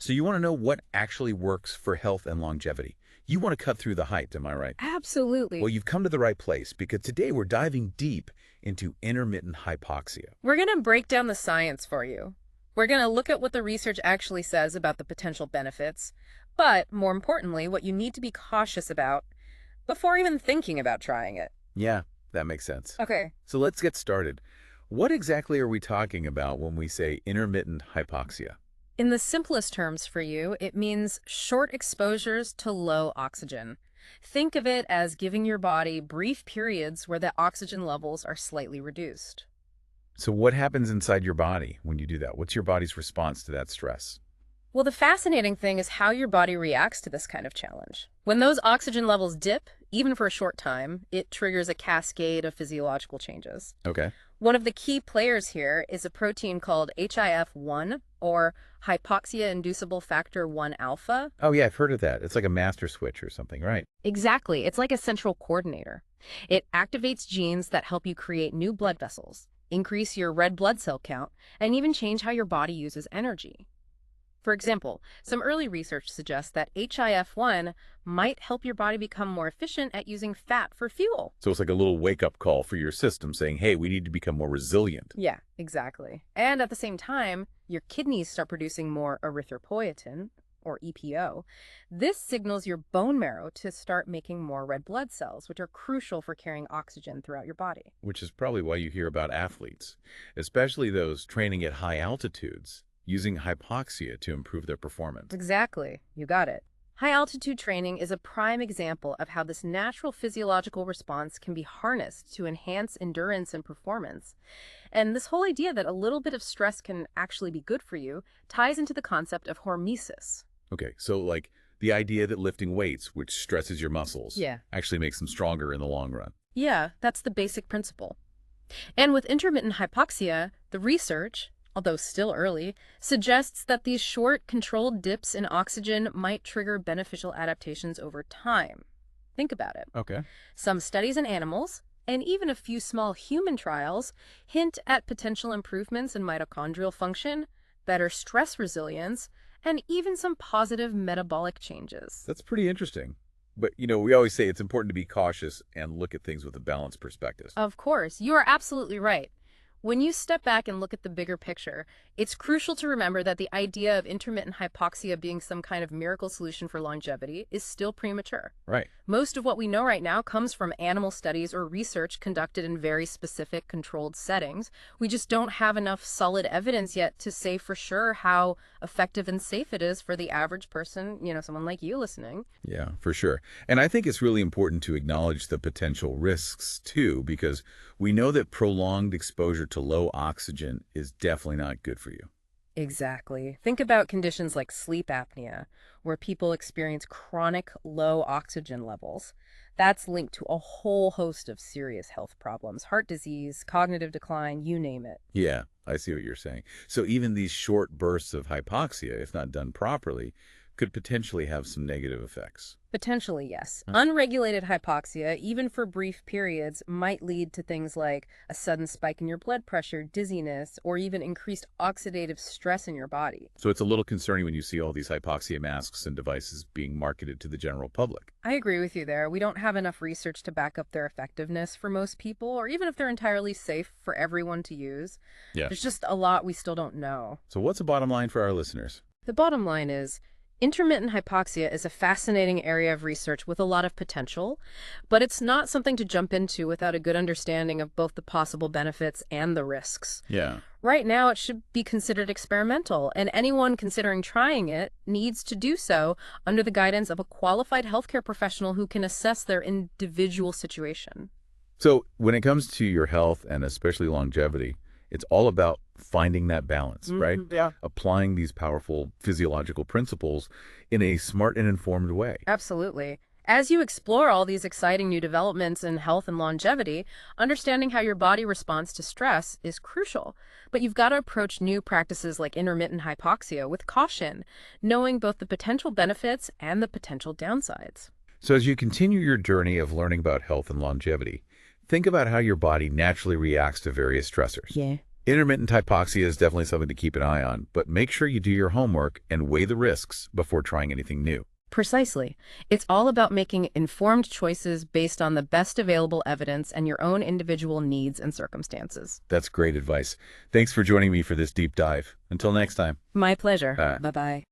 So you want to know what actually works for health and longevity. You want to cut through the hype, am I right? Absolutely. Well, you've come to the right place because today we're diving deep into intermittent hypoxia. We're going to break down the science for you. We're going to look at what the research actually says about the potential benefits, but more importantly, what you need to be cautious about before even thinking about trying it. Yeah, that makes sense. Okay. So let's get started. What exactly are we talking about when we say intermittent hypoxia? In the simplest terms for you, it means short exposures to low oxygen. Think of it as giving your body brief periods where the oxygen levels are slightly reduced. So what happens inside your body when you do that? What's your body's response to that stress? Well, the fascinating thing is how your body reacts to this kind of challenge. When those oxygen levels dip, even for a short time, it triggers a cascade of physiological changes. Okay. One of the key players here is a protein called HIF1, or hypoxia-inducible factor 1 alpha. Oh, yeah, I've heard of that. It's like a master switch or something, right? Exactly. It's like a central coordinator. It activates genes that help you create new blood vessels, increase your red blood cell count, and even change how your body uses energy. For example, some early research suggests that HIF1 might help your body become more efficient at using fat for fuel. So it's like a little wake-up call for your system saying, hey, we need to become more resilient. Yeah, exactly. And at the same time, your kidneys start producing more erythropoietin, or EPO. This signals your bone marrow to start making more red blood cells, which are crucial for carrying oxygen throughout your body. Which is probably why you hear about athletes, especially those training at high altitudes, using hypoxia to improve their performance. Exactly. You got it. High-altitude training is a prime example of how this natural physiological response can be harnessed to enhance endurance and performance. And this whole idea that a little bit of stress can actually be good for you ties into the concept of hormesis. Okay, so like the idea that lifting weights, which stresses your muscles, Yeah. actually makes them stronger in the long run. Yeah, that's the basic principle. And with intermittent hypoxia, the research, although still early, suggests that these short, controlled dips in oxygen might trigger beneficial adaptations over time. Think about it. Okay. Some studies in animals, and even a few small human trials, hint at potential improvements in mitochondrial function, better stress resilience, and even some positive metabolic changes. That's pretty interesting. But, we always say it's important to be cautious and look at things with a balanced perspective. Of course, you are absolutely right. When you step back and look at the bigger picture, it's crucial to remember that the idea of intermittent hypoxia being some kind of miracle solution for longevity is still premature. Right. Most of what we know right now comes from animal studies or research conducted in very specific controlled settings. We just don't have enough solid evidence yet to say for sure how effective and safe it is for the average person, someone like you listening. Yeah, for sure. And I think it's really important to acknowledge the potential risks, too, because we know that prolonged exposure to low oxygen is definitely not good for you. Exactly. Think about conditions like sleep apnea, where people experience chronic low oxygen levels. That's linked to a whole host of serious health problems, heart disease, cognitive decline, you name it. Yeah, I see what you're saying. So even these short bursts of hypoxia, if not done properly, could potentially have some negative effects. Potentially, yes. Unregulated hypoxia, even for brief periods, might lead to things like a sudden spike in your blood pressure, dizziness, or even increased oxidative stress in your body. So it's a little concerning when you see all these hypoxia masks and devices being marketed to the general public. I agree with you there. We don't have enough research to back up their effectiveness for most people, or even if they're entirely safe for everyone to use. Yeah. There's just a lot we still don't know. So what's the bottom line for our listeners? The bottom line is, intermittent hypoxia is a fascinating area of research with a lot of potential, but it's not something to jump into without a good understanding of both the possible benefits and the risks. Yeah. Right now, it should be considered experimental, and anyone considering trying it needs to do so under the guidance of a qualified healthcare professional who can assess their individual situation. So when it comes to your health and especially longevity, it's all about finding that balance, right? Yeah. Applying these powerful physiological principles in a smart and informed way. Absolutely. As you explore all these exciting new developments in health and longevity, understanding how your body responds to stress is crucial. But you've got to approach new practices like intermittent hypoxia with caution, knowing both the potential benefits and the potential downsides. So as you continue your journey of learning about health and longevity, think about how your body naturally reacts to various stressors. Yeah. Intermittent hypoxia is definitely something to keep an eye on, but make sure you do your homework and weigh the risks before trying anything new. Precisely. It's all about making informed choices based on the best available evidence and your own individual needs and circumstances. That's great advice. Thanks for joining me for this deep dive. Until next time. My pleasure. Bye. Bye-bye.